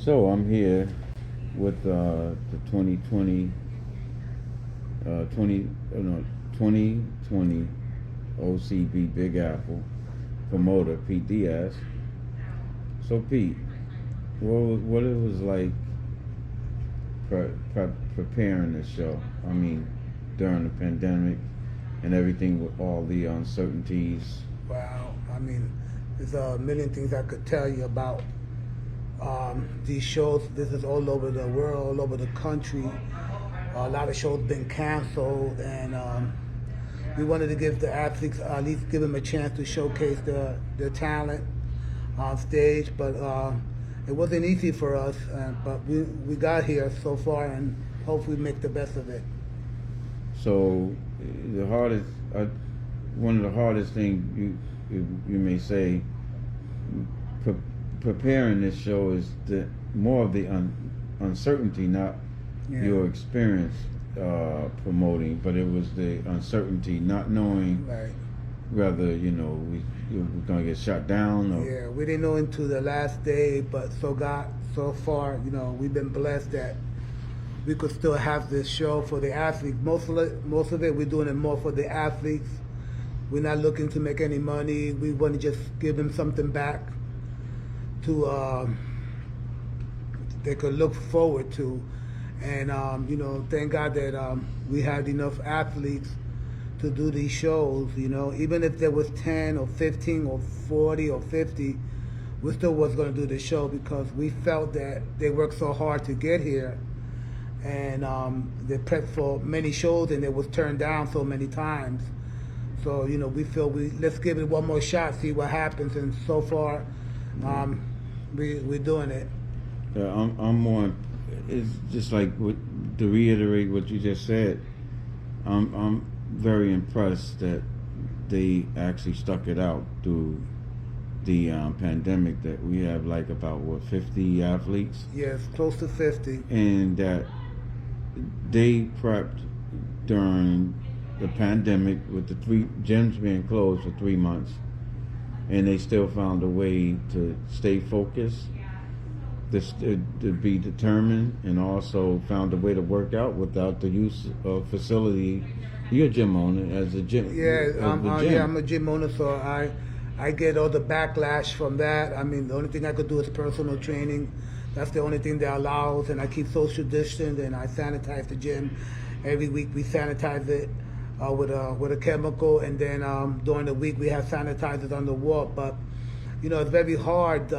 So I'm here with the 2020, 2020 OCB Big Apple promoter, Pete Diaz. So Pete, what it was like preparing this show? I mean, during the pandemic and everything with all the uncertainties. Wow, I mean, there's a million things I could tell you about these shows. This is all over the world, all over the country. A lot of shows been canceled, and we wanted to give the athletes, at least give them a chance to showcase their talent on stage. But it wasn't easy for us, but we got here so far, and hopefully make the best of it. So the hardest, one of the hardest things you may say, preparing this show is more of the uncertainty, not your experience promoting, but it was the uncertainty, not knowing whether we're gonna get shut down. Or yeah, we didn't know until the last day, but so far, we've been blessed that we could still have this show for the athletes. Most of it, we're doing it more for the athletes. We're not looking to make any money. We want to just give them something back to they could look forward to. And thank God that we had enough athletes to do these shows. Even if there was 10 or 15 or 40 or 50, we still was going to do the show because we felt that they worked so hard to get here, and they prepped for many shows and it was turned down so many times. So we feel let's give it one more shot, see what happens. And so far, we're doing it. Yeah, I'm more. It's just like to reiterate what you just said. I'm very impressed that they actually stuck it out through the pandemic. That we have like about 50 athletes. Yes, close to 50. And that they prepped during the pandemic with the 3 gyms being closed for 3 months, and they still found a way to stay focused, to be determined, and also found a way to work out without the use of facility. You're a gym owner, as a gym. Yeah, I'm a gym owner, so I get all the backlash from that. I mean, the only thing I could do is personal training. That's the only thing that allows, and I keep social distance, and I sanitize the gym. Every week we sanitize it with a chemical, and then during the week we have sanitizers on the wall. But it's very hard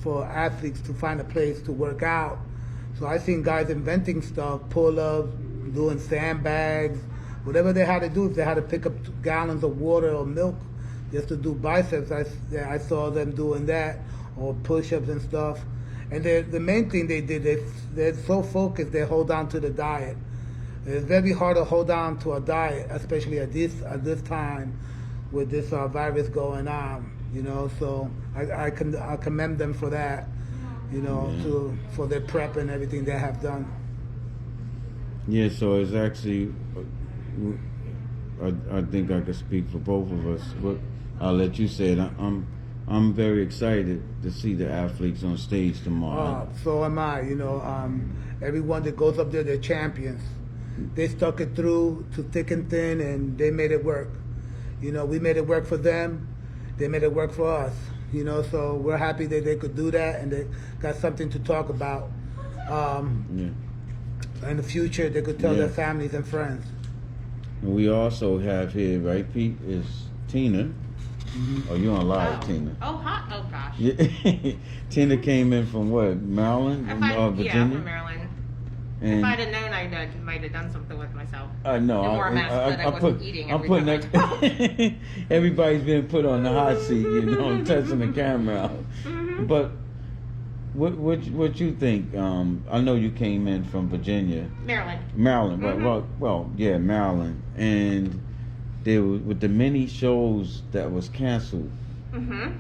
for athletes to find a place to work out. So I seen guys inventing stuff, pull-ups, doing sandbags, whatever they had to do. If they had to pick up gallons of water or milk just to do biceps, I saw them doing that, or push-ups and stuff. And the main thing they did, they're so focused, they hold on to the diet. It's very hard to hold on to a diet, especially at this time with this virus going on. So I commend them for that. For their prep and everything they have done. Yeah. So it's actually, I think I could speak for both of us. But I'll let you say it. I'm very excited to see the athletes on stage tomorrow. So am I. Everyone that goes up there, they're champions. They stuck it through to thick and thin, and they made it work. We made it work for them. They made it work for us. So we're happy that they could do that, and they got something to talk about. In the future, they could tell their families and friends. And we also have here, right, Pete, is Tina. Oh, you on live, Tina? Oh, hot! Oh, gosh. Yeah. Tina came in from what, Maryland? Virginia? Yeah, from Maryland. And if I'd have known, I might have done something with myself. I know. I wasn't eating every time. Everybody's been put on the hot seat, touching the camera out. Mm-hmm. But what you think? I know you came in from Virginia. Maryland. Mm-hmm. Yeah, Maryland. And there was, with the many shows that was canceled. Mm-hmm.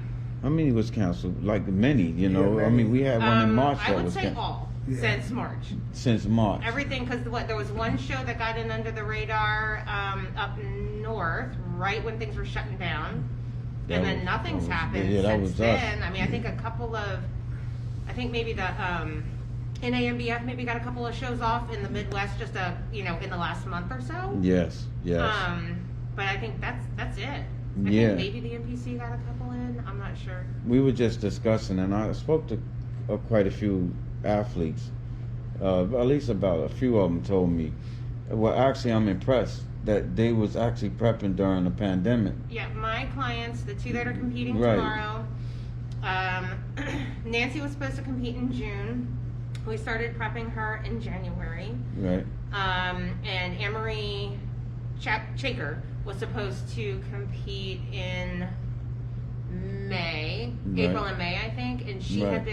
How many was canceled? Like many, many. I mean, we had one in March I that would was say canceled. all. Since March. Since March. Everything, because there was one show that got in under the radar up north, right when things were shutting down, and then nothing's happened since then. I mean, I think a couple of I think maybe the NAMBF maybe got a couple of shows off in the Midwest just in the last month or so. Yes, yes. But I think that's it. I Yeah. think maybe the NPC got a couple in. I'm not sure. We were just discussing, and I spoke to quite a few athletes. At least about a few of them told me. Well, actually, I'm impressed that they was actually prepping during the pandemic. Yeah, my clients, the two that are competing Right. tomorrow, Nancy was supposed to compete in June. We started prepping her in January. Right. And Anne-Marie Chaker was supposed to compete in May, Right. April and May, I think. And she had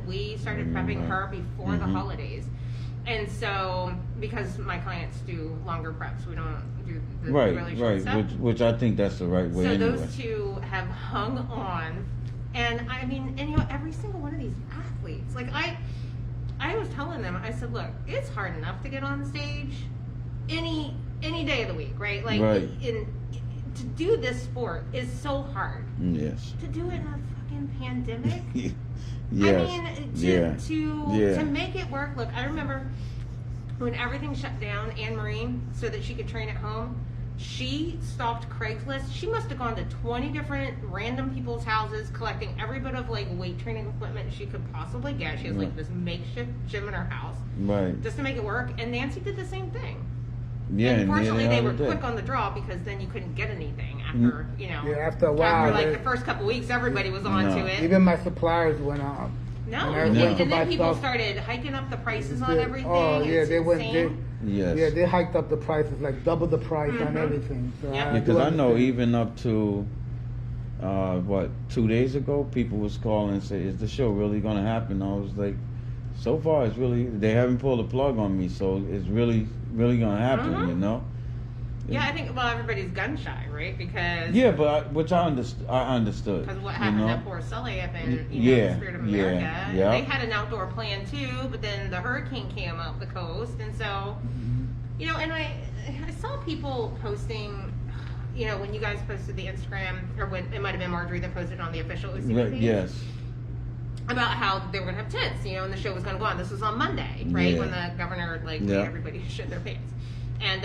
we started prepping her before the holidays. And so, because my clients do longer preps, we don't do the really short stuff. Which I think that's the right way So anyway. those two have hung on, and I mean, and every single one of these athletes, like I was telling them, I said, look, it's hard enough to get on stage any day of the week, right? Like, to do this sport is so hard. Yes. To do it in a fucking pandemic. Yes. I mean, to make it work. Look, I remember when everything shut down, Anne-Marie, so that she could train at home, she stalked Craigslist. She must have gone to 20 different random people's houses, collecting every bit of like weight training equipment she could possibly get. She has like this makeshift gym in her house, Right. just to make it work. And Nancy did the same thing. Yeah. And fortunately, they were did. quick on the draw because then you couldn't get anything after Yeah, after a while. After like the first couple weeks, everybody was onto it. Even my suppliers went up. No, And I went to and buy then people stuff. started hiking up the prices on everything. Oh yeah, It's they went. insane. Yes. Yeah, they hiked up the prices, like double the price on everything. So Yep. Because I know understand. even up to 2 days ago, people was calling and say, "Is the show really going to happen?" I was like, "So far, it's really they haven't pulled the plug on me, so it's really going to happen." You know. Yeah, I think everybody's gun shy, right? Because Yeah, but which I understood. Because what happened you know? at Port Sully up in Yeah, Spirit of yeah, America, yeah. they had an outdoor plan too, but then the hurricane came up the coast, and so and I saw people posting, when you guys posted the Instagram, or when it might have been Marjorie that posted on the official OCB Right, page. yes. About how they were going to have tents, and the show was going to go on. This was on Monday, right? Yeah. When the governor, made everybody shit their pants. And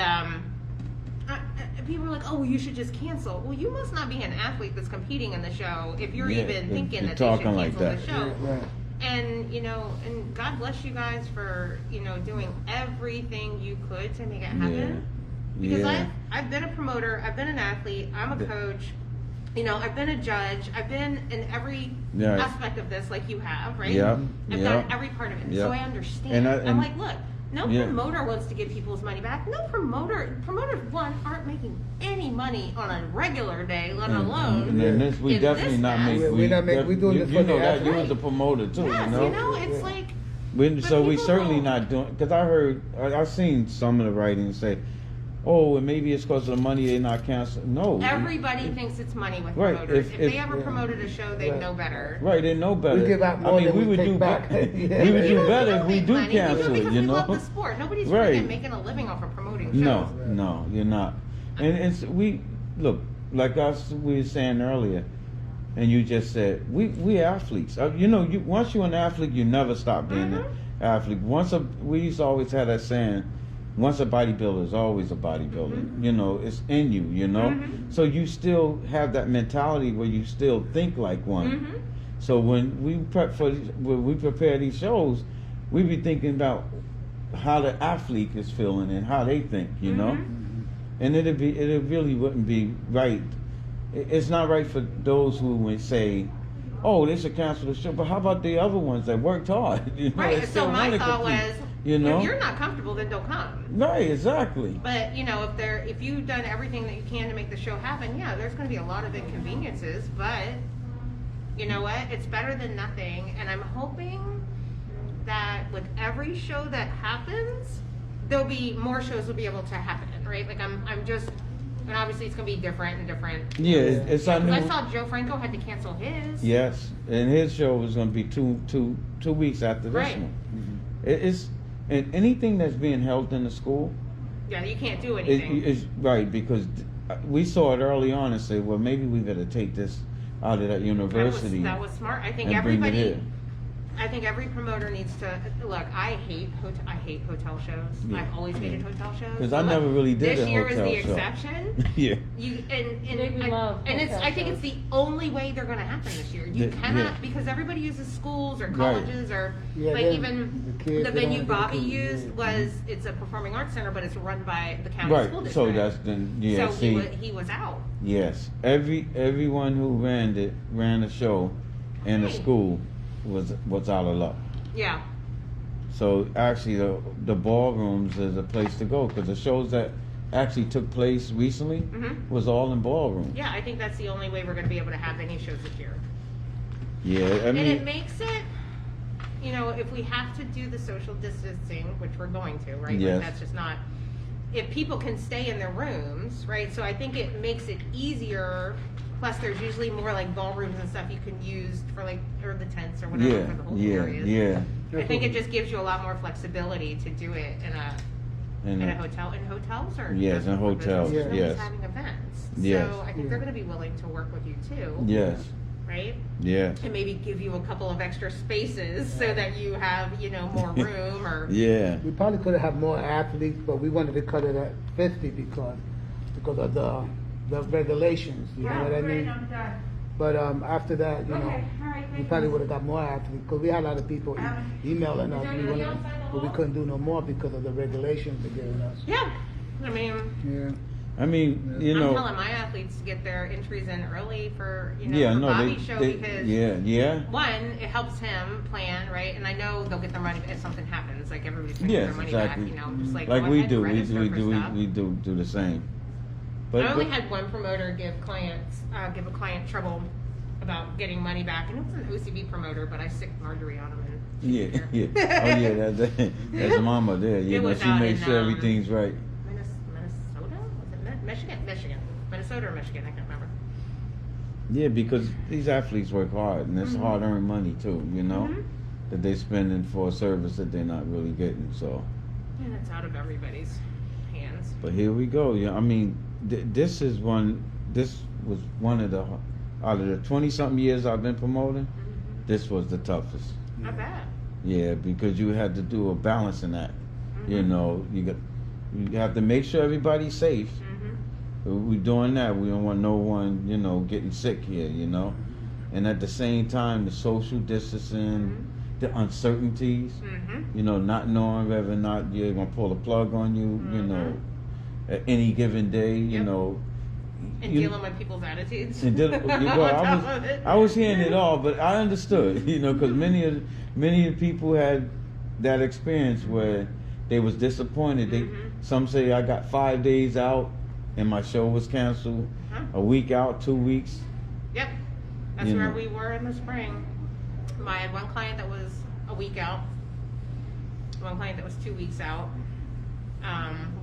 people were like, oh, well, you should just cancel. Well, you must not be an athlete that's competing in the show if you're even thinking you're that they should talking like cancel the that. show. Right. And, and God bless you guys for, doing everything you could to make it happen. Because I've been a promoter, I've been an athlete, I'm a coach, I've been a judge, I've been in every aspect of this like you have, right? Yeah. I've done every part of it, so I understand. I'm like, look, no promoter wants to give people's money back. No promoters, one, aren't making any money on a regular day, let alone. And this, we in definitely this not mess. make. We not make. We doing this for the that you athlete. was a promoter too. Yes, it's like. So we people certainly don't- not doing. Because I seen some of the writings say, "Oh, and maybe it's because of the money they're not canceling." No. Everybody thinks it's money with Right, promoters. if- If they ever promoted a show, they'd Right. know better. Right, they know better. We give out more than we we would take do back. We would Yeah. do better if don't we make do money. cancel. Because You we love know. the sport. Nobody's Right. freaking making a living off of promoting shows. No, you're not. And it's we look like us. We were saying earlier, and you just said we athletes. Once you're an athlete, you never stop being an athlete. We used to always have that saying. Once a bodybuilder is always a bodybuilder. It's in you. So you still have that mentality where you still think like one. So when we prepare these shows, we be thinking about how the athlete is feeling and how they think. And it really wouldn't be right. It's not right for those who would say, "Oh, they should cancel the show." But how about the other ones that worked hard? They Right. So still my wanna thought compete, was, you know, if you're not comfortable, then don't come. right, exactly. But if you've done everything that you can to make the show happen, there's going to be a lot of inconveniences. But you know what? It's better than nothing. And I'm hoping that with every show that happens, there'll be more shows will be able to happen. Right? Like I'm just. And obviously it's going to be different and different. Yeah, it's Because I new. saw Joe Franco had to cancel his. Yes, and his show was going to be two weeks after this Right. one. It's and anything that's being held in the school Yeah, you can't do anything. is right because we saw it early on and say, well, maybe we better take this out of that university. That was smart. I think and bring it everybody. here. I think every promoter needs to look. I hate hotel shows. Yeah. I've always hated hotel shows. 'Cause I never really did This a year hotel is the show. exception. Yeah. You They would love and it's. hotel I think it's shows. the only way they're going to happen this year. You Yeah. cannot because everybody uses schools or Right. colleges or Yeah, like then even the kids, the they don't venue wanna Bobby go to- used was it's a performing arts center, but it's run by the county Right. school district. So that's then yeah. So see, he was out. yes. Everyone who ran the show in the Right. school was out of luck. Yeah. So actually, the ballrooms is a place to go because the shows that actually took place recently Mhm. was all in ballrooms. Yeah, I think that's the only way we're going to be able to have any shows this year. Yeah, I And it mean, makes it, you know, if we have to do the social distancing, which we're going to, right? Yes. Like that's just not, if people can stay in their rooms, right? So I think it makes it easier. Plus, there's usually more like ballrooms and stuff you can use for like, or the tents or whatever yeah, for the whole yeah, areas. yeah. I think it just gives you a lot more flexibility to do it in a hotel. And hotels are Yes, in hotels, Nobody's yes. having events, Yes. so I think they're going to be willing to work with you too. Yes, Right. yes, And maybe give you a couple of extra spaces so that you have, you know, more room or. yeah. We probably could have had more athletes, but we wanted to cut it at 50 because of the regulations. You know what I mean? But after that, you know, we probably would have got more athletes because we had a lot of people emailing us, but we couldn't do no more because of the regulations they're giving us. Yeah, I mean, Yeah. I mean, you I'm know, telling my athletes to get their entries in early for, you know, yeah, for no, Bobby's show because yeah, one, it helps him plan, right? And I know they'll get their money if something happens. Like everybody's gonna get yes, their money exactly. back, you know, just like like go we ahead do, and register for stuff. we do the same. But I only had one promoter give a client trouble about getting money back, and it was an OCB promoter, but I sicked Marjorie on him. And she yeah, didn't yeah, care. oh yeah, that's mama there. You It know, was she out makes in, sure everything's right. Minnesota? Was it Michigan? Minnesota or Michigan? I can't remember. Yeah, because these athletes work hard, and it's Mhm. hard-earned money too. You know, Mhm. that they're spending for a service that they're not really getting. So, And it's out of everybody's hands. but here we go. Yeah, I mean, this was one of the out of the 20-something years I've been promoting. Mhm. This was the toughest. Not bad. Yeah, because you had to do a balancing act. You Mhm. know, you have to make sure everybody's safe. Mhm. We're doing that. We don't want no one, you know, getting sick here, you know. And at the same time, the social distancing, the uncertainties, Mhm. you know, not knowing whether or not you're going to pull a plug on you, you know, at any given day, you Yep. know. And You- dealing with people's attitudes. and well, I was hearing it all, but I understood, you know, because many of the people had that experience where they was disappointed. Mhm. Some say I got 5 days out and my show was canceled. Huh? A week out, 2 weeks. Yep. That's You where know. we were in the spring. I had one client that was a week out. One client that was 2 weeks out.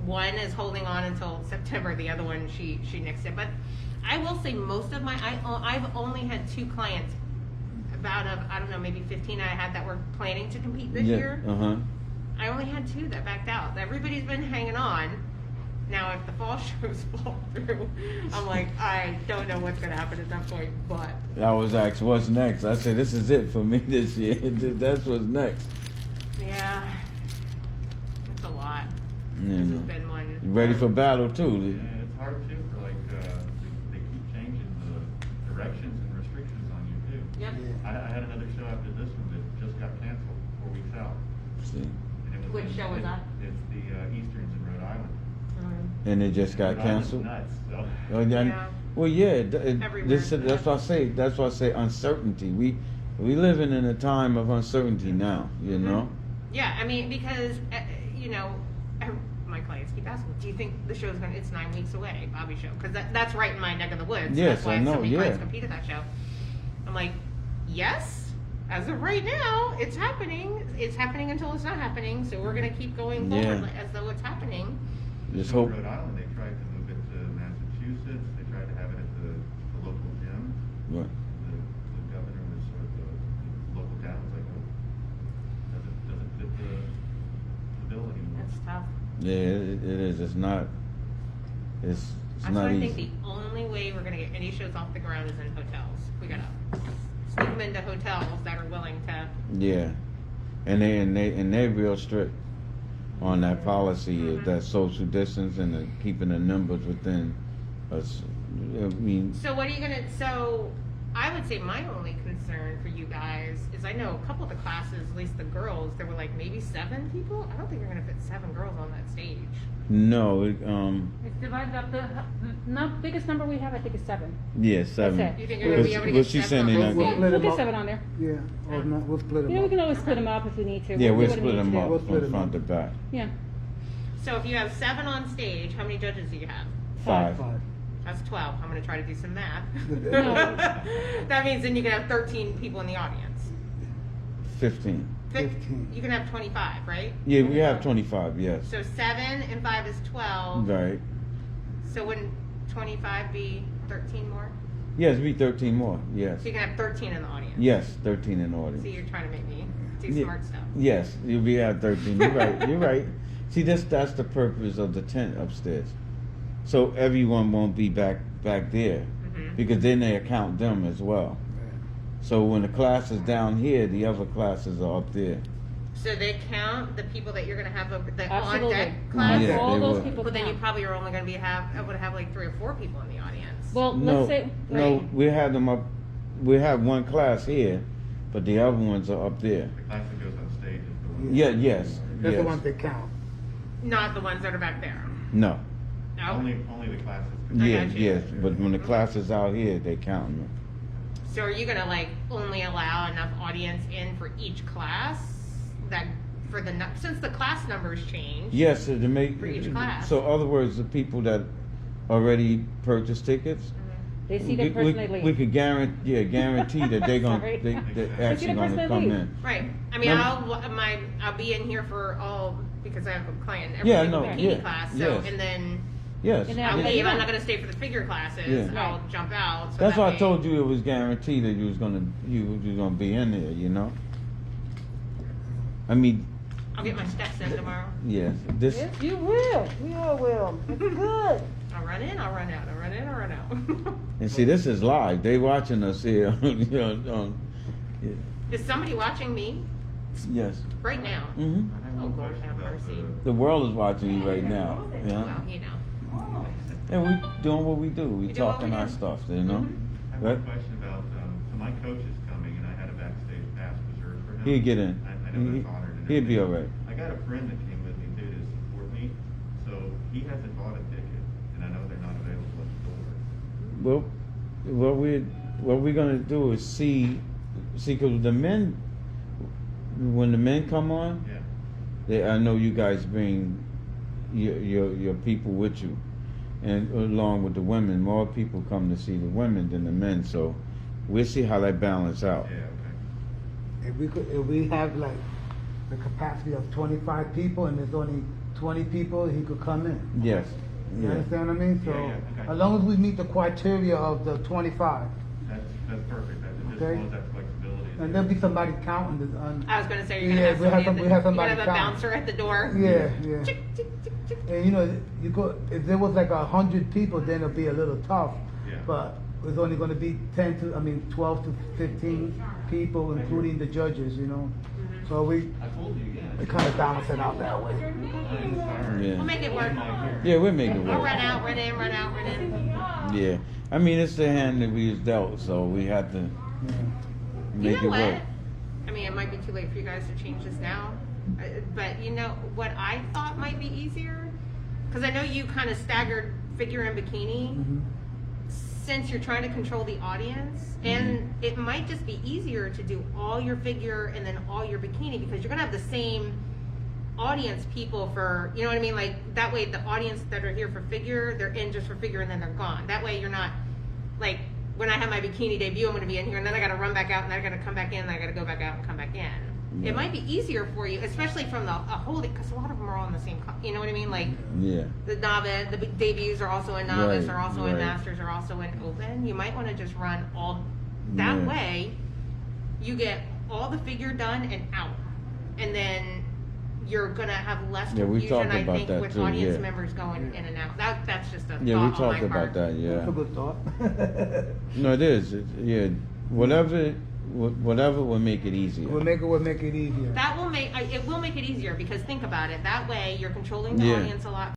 One is holding on until September. The other one, she nixed it. But I will say most of I've only had 2 clients out of, I don't know, maybe 15 I had that were planning to compete this year. Uh-huh. I only had 2 that backed out. Everybody's been hanging on. Now, if the fall shows fall through, I'm like, I don't know what's going to happen at that point, but. I was asked, what's next? I said, this is it for me this year. That's what's next. Yeah. It's a lot. You This has know. been one. You ready for battle, too. Yeah, it's hard too for they keep changing the directions and restrictions on you too. Yep. I had another show after this one that just got canceled 4 weeks out. See? And it was Which show was that? It's the Easterns in Rhode Island. And it just got Rhode Island's canceled? nuts, so. Oh, yeah. Yeah. Well, yeah. Everywhere. That's why I say. That's why I say uncertainty. We living in a time of uncertainty now. You know. Yeah, I mean, because, you know, my clients keep asking, do you think the show's going to, it's 9 weeks away, Bobby's show? Because that's right in my neck of the woods. Yes, That's why I know, so many yeah. clients compete at that show. I'm like, yes, as of right now, it's happening. It's happening until it's not happening, so we're going to keep going forward Yeah. as though it's happening. Just In hope. Rhode Island, they tried to move it to Massachusetts. They tried to have it at the local gym. Right. The governor was sort of the local town was like, oh, doesn't fit the bill anymore. That's tough. Yeah, it is. It's not. It's That's not why I easy. think the only way we're going to get any shows off the ground is in hotels. We got to sneak them into hotels that are willing to. Yeah, and they're real strict on that policy of that social distance and keeping the numbers within us. I mean, So what are you gonna? So I would say my only concern for you guys is I know a couple of the classes, at least the girls, there were like maybe 7 people. I don't think you're gonna fit 7 girls on that stage. no, It's divided up. The biggest number we have, I think, is 7. yeah, 7. That's it. You think you're gonna be able to get What she's 7 saying, on We'll stage? split We'll 'em get up. 7 on there. Yeah, or not, we'll split them You know, we up. can always split them up if we need to. Yeah, We'll we'll do what we split need them to up do. We'll split from 'em front up. to back. Yeah. So if you have 7 on stage, how many judges do you have? 5. 5. That's 12. I'm gonna try to do some math. No. That means then you can have 13 people in the audience. 15. 15. You can have 25, right? Yeah, we have 25. Yes. So 7 and 5 is 12. Right. So wouldn't 25 be 13 more? Yes, be 13 more. Yes. So you can have 13 in the audience. Yes, 13 in the audience. See, you're trying to make me do Yeah. smart stuff. Yes, you'll be at 13. You're right. You're right. See, that's the purpose of the tent upstairs. So everyone won't be back there Mhm. because then they account them as well. So when the class is down here, the other classes are up there. So they count the people that you're going to have over the on Absolutely. deck class. Yeah, All they those will. people But then you count. probably are only going to would have like 3 or 4 people in the audience. Well, No, let's say. no, we have them up. We have one class here, but the other ones are up there. The class that goes on stage is the one. Yeah, yes, That's yes. the ones that count. Not the ones that are back there. No. No. Only the classes. I Yeah, got you. yes, but when the class is out here, they count them. So are you going to like only allow enough audience in for each class that for the since the class numbers change? Yes, so to make For each class. so other words, the people that already purchased tickets, They see the person they leave. we could guarantee that they're gonna Sorry. they're They see actually the person gonna they come leave. in. Right. I mean, Remember- I'll be in here for all because I have a client every Yeah, single no, bikini yeah, class. So yes. and then Yes, And then I'll Yeah. leave. Yeah. I'm not going to stay for the figure classes. Yeah. I'll jump out. So that's that why I way- told you it was guaranteed that you was gonna be in there. You know. I mean, I'll get my steps in tomorrow. yes, this. Yes, you will. We all will. It's good. I'll run in. I'll run out. I'll run in. I'll run out. And see, this is live. They watching us here. Yeah. Is somebody watching me Yes. right now? Hmm. I have Oh, one Lord, question have about mercy. The world is watching you right now. Well, Yeah. you know. And we doing what we do. We We do what talking we our do. stuff. You know. Mhm. I have Right. one question about, so my coach is coming and I had a backstage pass reserved for him. He'll get in. I know that's honored and He'll be everything. all right. I got a friend that came with me too to support me, so he hasn't bought a ticket and I know they're not available at the door. Well, what we're gonna do is see, because the men, when the men come on, Yeah. I know you guys bring your people with you, and along with the women, more people come to see the women than the men. So we'll see how that balance out. Yeah, okay. If we have like the capacity of 25 people and there's only 20 people, he could come in. Yes. You Yeah. understand what I mean? So Yeah, yeah, okay. as long as we meet the criteria of the 25, That's perfect. Just Okay. as long as that flexibility is and there. there'll be somebody counting the. I was going to say you're going to Yeah, have we have somebody. some- we have You're somebody going to have a count. bouncer at the door. Yeah, yeah. Chick, chick, chick, chick. And you know, you go if there was like 100 people, then it'll be a little tough. Yeah. But it's only going to be 12 to 15 people, including the judges. You know, so we kind of balance it out that way. Yeah. We'll make it work. Yeah, we'll make it I'll work. run out, run in, run out, run in. Yeah. I mean, it's the hand that we was dealt, so we have to You make know it what? work. I mean, it might be too late for you guys to change this now. But you know what I thought might be easier? Because I know you kind of staggered figure and bikini. Mhm. Since you're trying to control the audience, and it might just be easier to do all your figure and then all your bikini because you're gonna have the same audience people for, you know what I mean? Like that way the audience that are here for figure, they're in just for figure and then they're gone. That way you're not like when I have my bikini debut, I'm gonna be in here and then I gotta run back out and then I gotta come back in and I gotta go back out and come back in. Yeah. It might be easier for you, especially from a holding, because a lot of them are all in the same, you know what I mean? Like Yeah. the novice, the debuts are also in novice, Right, are also in right. masters, are also in open. You might want to just run all that Yeah. way. You get all the figure done and out, and then you're gonna have less Yeah, we confusion. talked I about think that with too, audience yeah. members going in and out. That's just a Yeah, we thought on talked my about part. that. That's Yeah. a good thought. No, it is. Yeah. Whatever whatever will make it easier. We'll make it easier. That will make it will make it easier because think about it. That way, you're controlling the Yeah. audience a lot